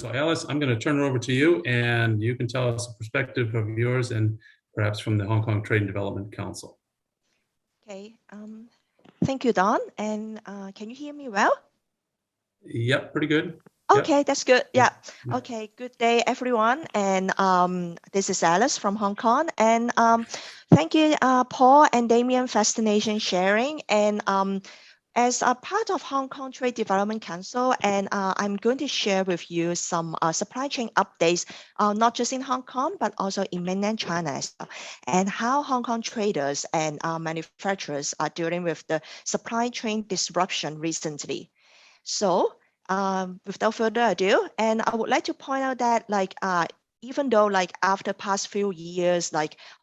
So Alice, I'm going to turn it over to you, and you can tell us a perspective of yours and perhaps from the Hong Kong Trade and Development Council. Okay, thank you, Don. And can you hear me well? Yep, pretty good. Okay, Yep. that's good. Yeah. Okay, good day, everyone. And this is Alice from Hong Kong. And thank you, Paul and Damien, Fascination Sharing. And as a part of Hong Kong Trade Development Council, and I'm going to share with you some supply chain updates, not just in Hong Kong, but also in mainland China as well, and how Hong Kong traders and manufacturers are dealing with the supply chain disruption recently. So without further ado, and I would like to point out that even though after past few years,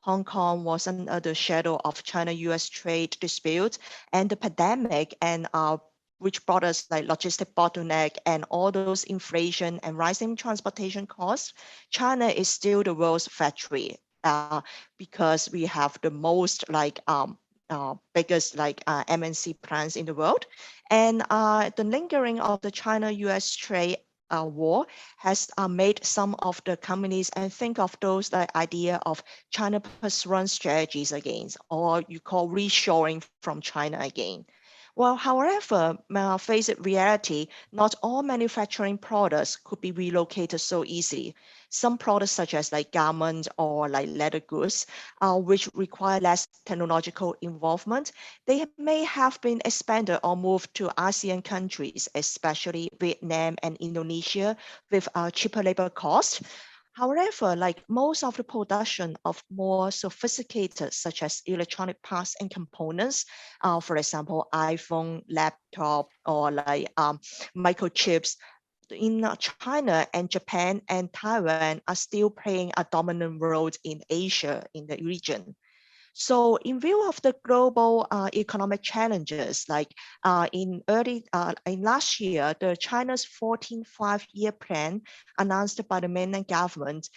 Hong Kong was under the shadow of China-US trade dispute and the pandemic, and which brought us logistic bottleneck and all those inflation and rising transportation costs, China is still the world's factory because we have the most biggest MNC plants in the world. And the lingering of the China-US trade war has made some of the companies and think of those idea of China plus one strategies again, or you call reshoring from China again. Well, however, face it reality, not all manufacturing products could be relocated so easily. Some products such as garments or leather goods, which require less technological involvement, they may have been expanded or moved to ASEAN countries, especially Vietnam and Indonesia, with cheaper labor costs. However, most of the production of more sophisticated, such as electronic parts and components, for example, iPhone, laptop, or microchips, in China and Japan and Taiwan are still playing a dominant role in Asia in the region. So in view of the global economic challenges, in last year, the China's 14th five-year plan announced by the mainland government,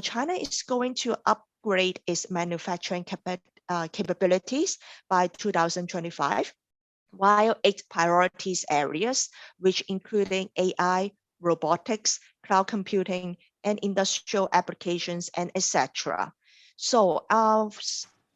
China is going to upgrade its manufacturing capabilities by 2025, while 8 priorities areas, which including AI, robotics, cloud computing, and industrial applications, and etc. So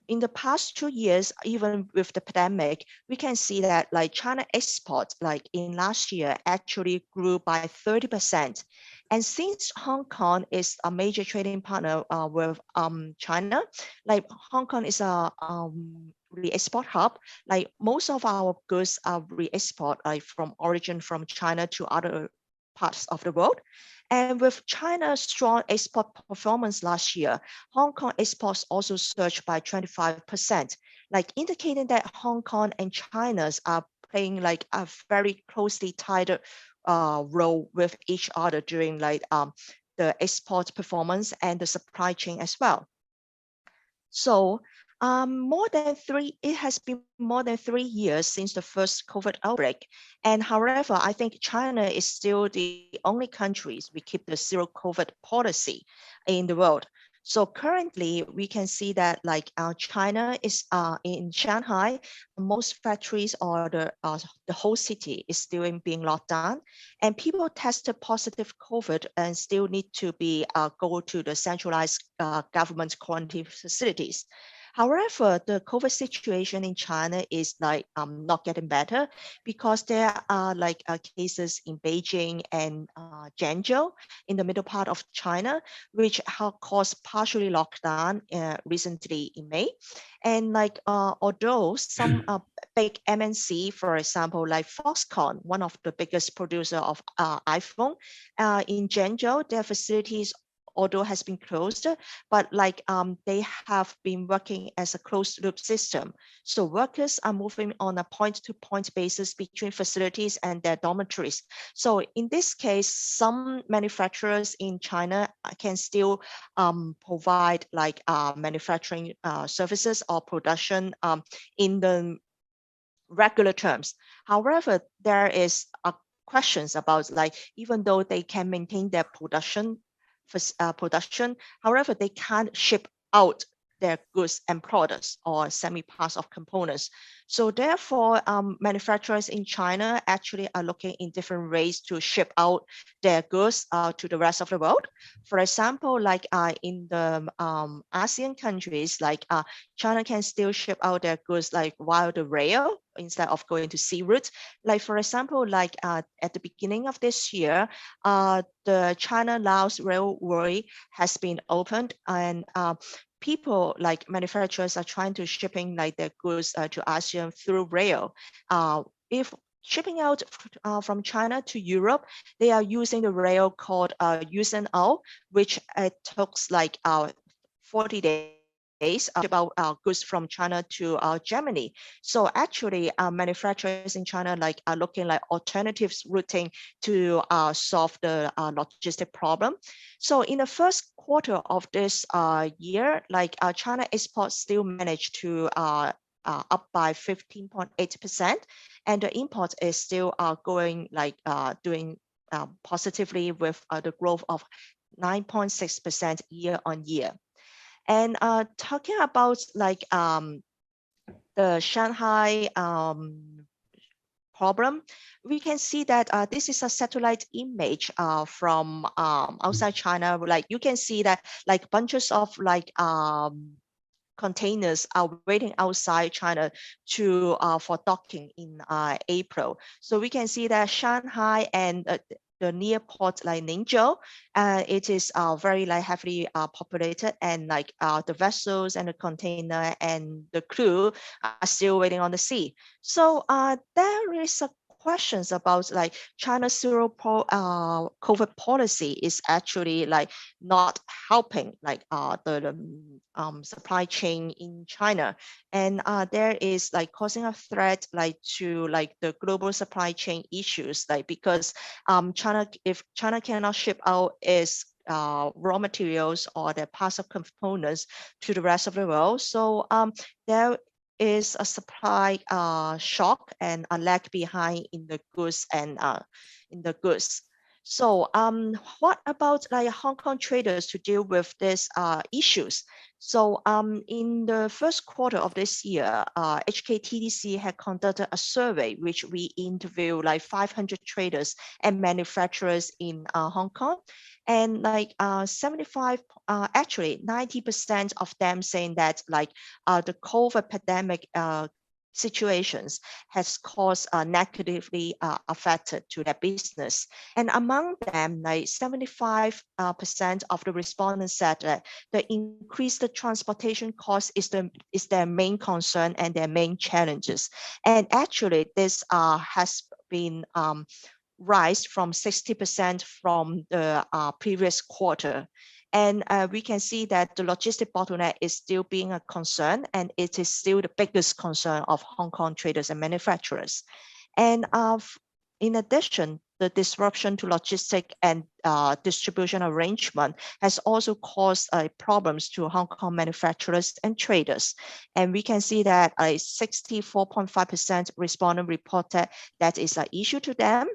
in the past 2 years, even with the pandemic, we can see that China exports in last year actually grew by 30%. And since Hong Kong is a major trading partner with China, Hong Kong is a re-export hub, most of our goods are re-export from origin from China to other parts of the world. And with China's strong export performance last year, Hong Kong exports also surged by 25%, indicating that Hong Kong and China are playing a very closely tied role with each other during the export performance and the supply chain as well. So it has been more than 3 years since the first COVID outbreak. And however, I think China is still the only country we keep the zero COVID policy in the world. So currently, we can see that China is in Shanghai, most factories or the whole city is still being locked down, and people tested positive COVID and still need to be go to the centralized government quarantine facilities. However, the COVID situation in China is not getting better because there are cases in Beijing and Zhengzhou in the middle part of China, which have caused partially lockdown recently in May. And although some big MNC, for example, like Foxconn, one of the biggest producer of iPhone, in Zhengzhou, their facilities although has been closed, but they have been working as a closed loop system. So workers are moving on a point-to-point basis between facilities and their dormitories. So in this case, some manufacturers in China can still provide manufacturing services or production in the regular terms. However, there is questions about even though they can maintain their production, however, they can't ship out their goods and products or semi-parts of components. So therefore, manufacturers in China actually are looking in different ways to ship out their goods to the rest of the world. For example, like in the ASEAN countries, like China can still ship out their goods like via the rail instead of going to sea route. Like for example, like at the beginning of this year, the China-Laos Railway has been opened, and people like manufacturers are trying to shipping like their goods to ASEAN through rail. If shipping out from China to Europe, they are using the rail called USNO, which it takes like 40 days ship out goods from China to Germany. So actually, manufacturers in China like are looking like alternatives routing to solve the logistic problem. So in the first quarter of this year, like China exports still managed to up by 15.8%, and the import is still going like doing positively with the growth of 9.6% year on year. And talking about like the Shanghai problem, we can see that this is a satellite image from outside China. Like you can see that like bunches of like containers are waiting outside China to for docking in April. So we can see that Shanghai and the near port like Ningzhou, it is very like heavily populated, and like the vessels and the container and the crew are still waiting on the sea. So there is a questions about like China's zero COVID policy is actually like not helping like the supply chain in China, and there is like causing a threat like to like the global supply chain issues, like because if China cannot ship out its raw materials or the parts of components to the rest of the world, so there is a supply shock and a lag behind in the goods and in the goods. So what about like Hong Kong traders to deal with these issues? So in the first quarter of this year, HKTDC had conducted a survey which we interviewed like 500 traders and manufacturers in Hong Kong. And like 75, actually 90% of them saying that like the COVID pandemic situations has caused negatively affected to their business. And among them, like 75% of the respondents said that the increased transportation cost is their main concern and their main challenges. And actually this has been rise from 60% from the previous quarter. And we can see that the logistic bottleneck is still being a concern, and it is still the biggest concern of Hong Kong traders and manufacturers. And in addition, the disruption to logistic and distribution arrangement has also caused problems to Hong Kong manufacturers and traders. And we can see that 64.5% respondent reported that is an issue to them.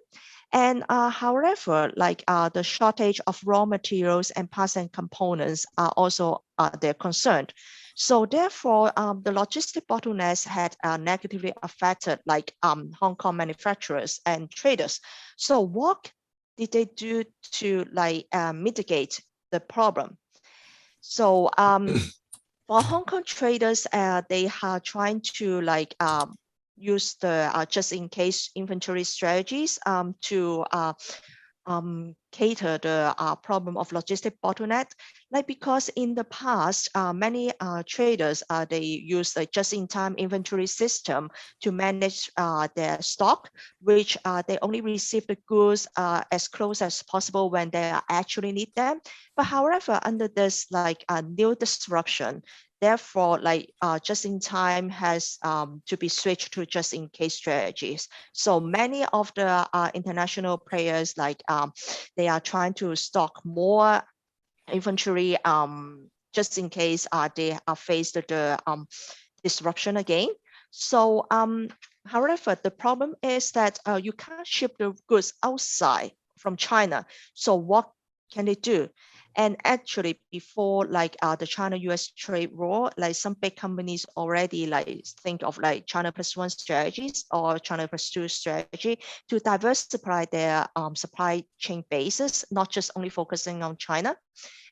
And however, like the shortage of raw materials and parts and components are also their concern. So therefore, the logistic bottlenecks had negatively affected like Hong Kong manufacturers and traders. So what did they do to like mitigate the problem? So for Hong Kong traders, they are trying to like use the just-in-case inventory strategies to cater the problem of logistic bottleneck. Like because in the past, many traders they use a just-in-time inventory system to manage their stock, which they only receive the goods as close as possible when they actually need them. But however, under this like new disruption, therefore, like just-in-time has to be switched to just-in-case strategies. So many of the international players, like they are trying to stock more inventory just in case they are faced with the disruption again. So however, the problem is that you can't ship the goods outside from China. So what can they do? And actually, before like the China-US trade war, like some big companies already like think of like China plus one strategies or China plus two strategy to diversify their supply chain basis, not just only focusing on China.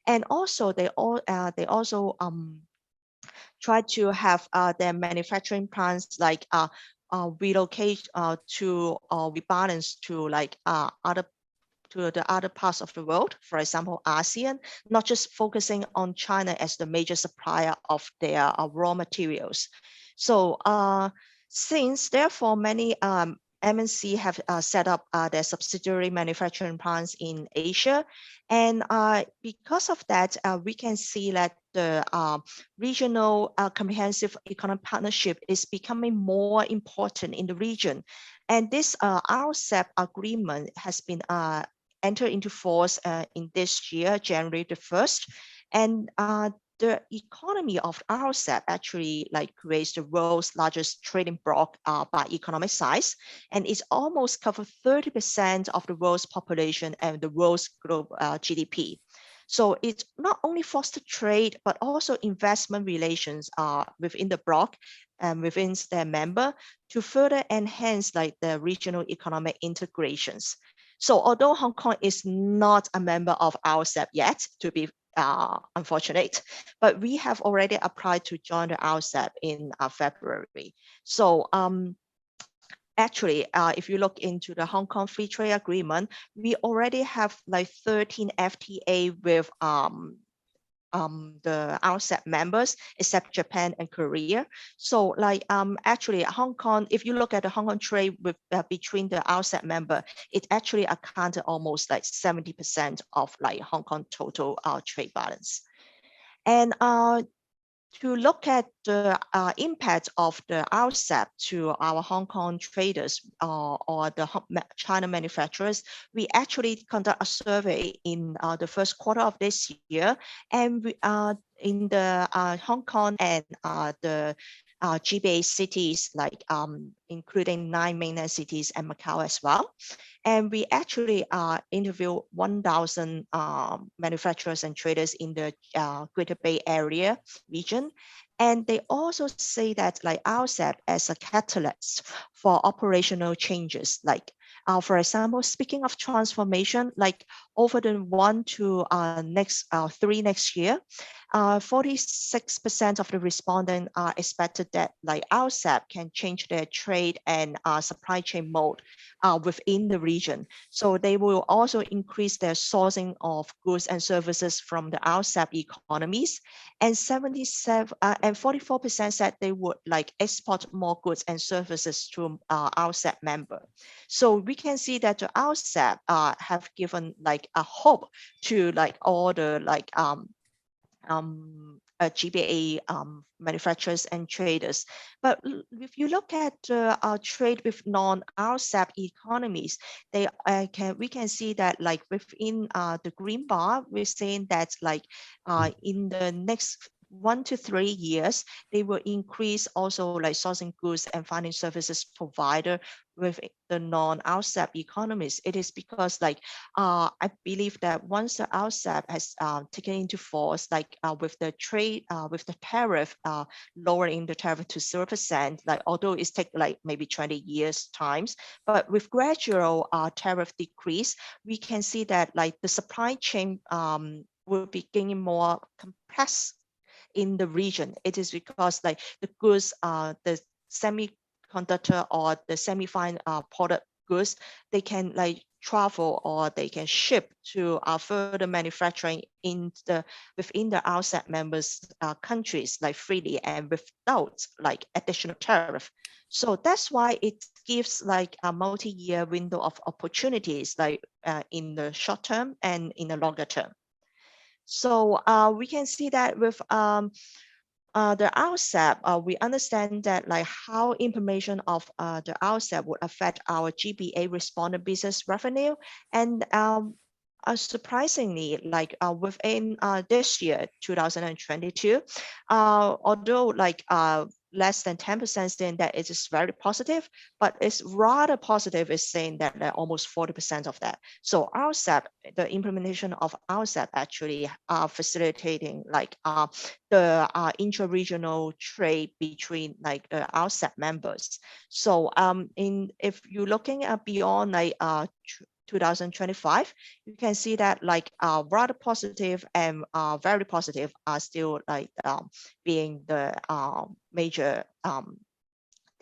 And also they also try to have their manufacturing plants like relocate to rebalance to like the other parts of the world, for example, ASEAN, not just focusing on China as the major supplier of their raw materials. So since therefore many MNC have set up their subsidiary manufacturing plants in Asia. And because of that, we can see that the regional comprehensive economic partnership is becoming more important in the region. And this RCEP agreement has been entered into force in this year, January the 1st. And the economy of RCEP actually like creates the world's largest trading bloc by economic size, and it's almost covered 30% of the world's population and the world's global GDP. So it not only foster trade, but also investment relations within the bloc and within their member to further enhance like the regional economic integrations. So although Hong Kong is not a member of RCEP yet, to be unfortunate, but we have already applied to join the RCEP in February. So actually, if you look into the Hong Kong Free Trade Agreement, we already have like 13 FTA with the RCEP members, except Japan and Korea. So like actually Hong Kong, if you look at the Hong Kong trade with between the RCEP member, it actually accounted almost like 70% of like Hong Kong total trade balance. And to look at the impact of the RCEP to our Hong Kong traders or the China manufacturers, we actually conduct a survey in the first quarter of this year. And we, in the Hong Kong and the GBA cities, like including 9 mainland cities and Macau as well. And we actually interview 1,000 manufacturers and traders in the Greater Bay Area region. And they also say that like RCEP as a catalyst for operational changes. Like for example, speaking of transformation, like over the 1 to 3 next year, 46% of the respondents are expected that like RCEP can change their trade and supply chain mode within the region. So they will also increase their sourcing of goods and services from the RCEP economies. And 44% said they would like export more goods and services to RCEP member. So we can see that the RCEP have given like a hope to like all the like GBA manufacturers and traders. But if you look at trade with non-RCEP economies, we can see that like within the green bar, we're saying that like in the next 1 to 3 years, they will increase also like sourcing goods and finding services provider with the non-RCEP economies. It is because like I believe that once the RCEP has taken into force, like with the trade, with the tariff, lowering the tariff to 0%, like although it's take like maybe 20 years times, but with gradual tariff decrease, we can see that like the supply chain will be getting more complex in the region. It is because like the goods, the semiconductor or the semi-fine product goods, they can like travel or they can ship to further manufacturing within the RCEP members countries like freely and without like additional tariff. So that's why it gives like a multi-year window of opportunities like in the short term and in the longer term. So we can see that with the RCEP, we understand that like how implementation of the RCEP would affect our GBA respondent business revenue. And surprisingly, like within this year, 2022, although like less than 10% saying that it is very positive, but it's rather positive is saying that almost 40% of that. So RCEP, the implementation of RCEP actually facilitating like the intra-regional trade between like RCEP members. So if you're looking at beyond like 2025, you can see that like rather positive and very positive are still like being the major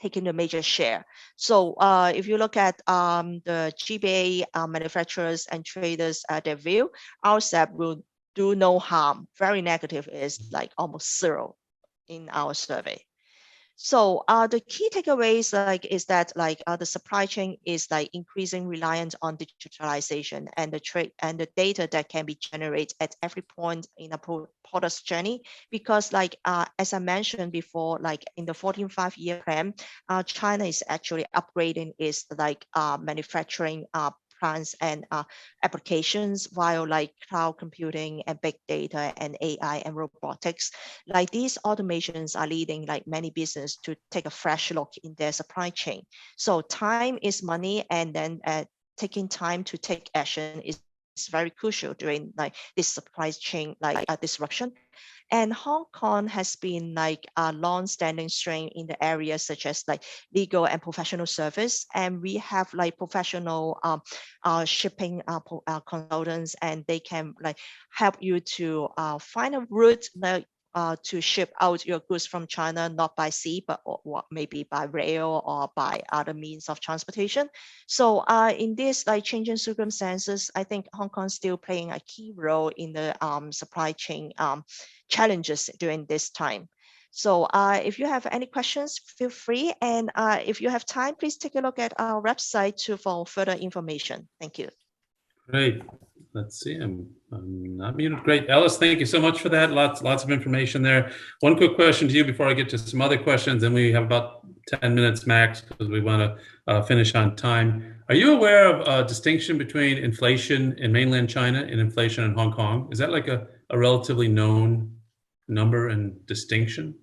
taking the major share. So if you look at the GBA manufacturers and traders, their view, RCEP will do no harm. Very negative is like almost zero in our survey. So the key takeaways like is that like the supply chain is like increasing reliance on digitalization and the trade and the data that can be generated at every point in a product's journey. Because like as I mentioned before, like in the 14th five-year plan, China is actually upgrading its like manufacturing plans and applications, while like cloud computing and big data and AI and robotics, like these automations are leading like many businesses to take a fresh look in their supply chain. So time is money, and then taking time to take action is very crucial during like this supply chain like disruption. And Hong Kong has been like a long-standing strength in the areas such as like legal and professional service. And we have like professional shipping consultants, and they can like help you to find a route like to ship out your goods from China, not by sea, but or maybe by rail or by other means of transportation. So in this like changing circumstances, I think Hong Kong is still playing a key role in the supply chain challenges during this time. So if you have any questions, feel free. And if you have time, please take a look at our website for further information. Thank you. Great. Let's see. I'm not muted. Great. Alice, thank you so much for that. Lots of information there. One quick question to you before I get to some other questions, and we have about 10 minutes max because we want to finish on time. Are you aware of a distinction between inflation in mainland China and inflation in Hong Kong? Is that like a relatively known number and distinction?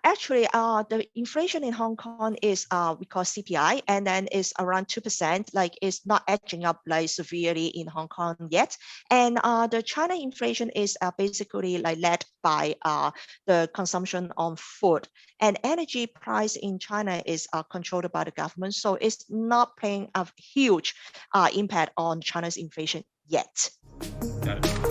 Actually, the inflation in Hong Kong is we call CPI, and then is around 2%. Like it's not edging up like severely in Hong Kong yet. And the China inflation is basically like led by the consumption on food, and energy price in China is controlled by the government, so it's not playing a huge impact on China's inflation yet. Got it.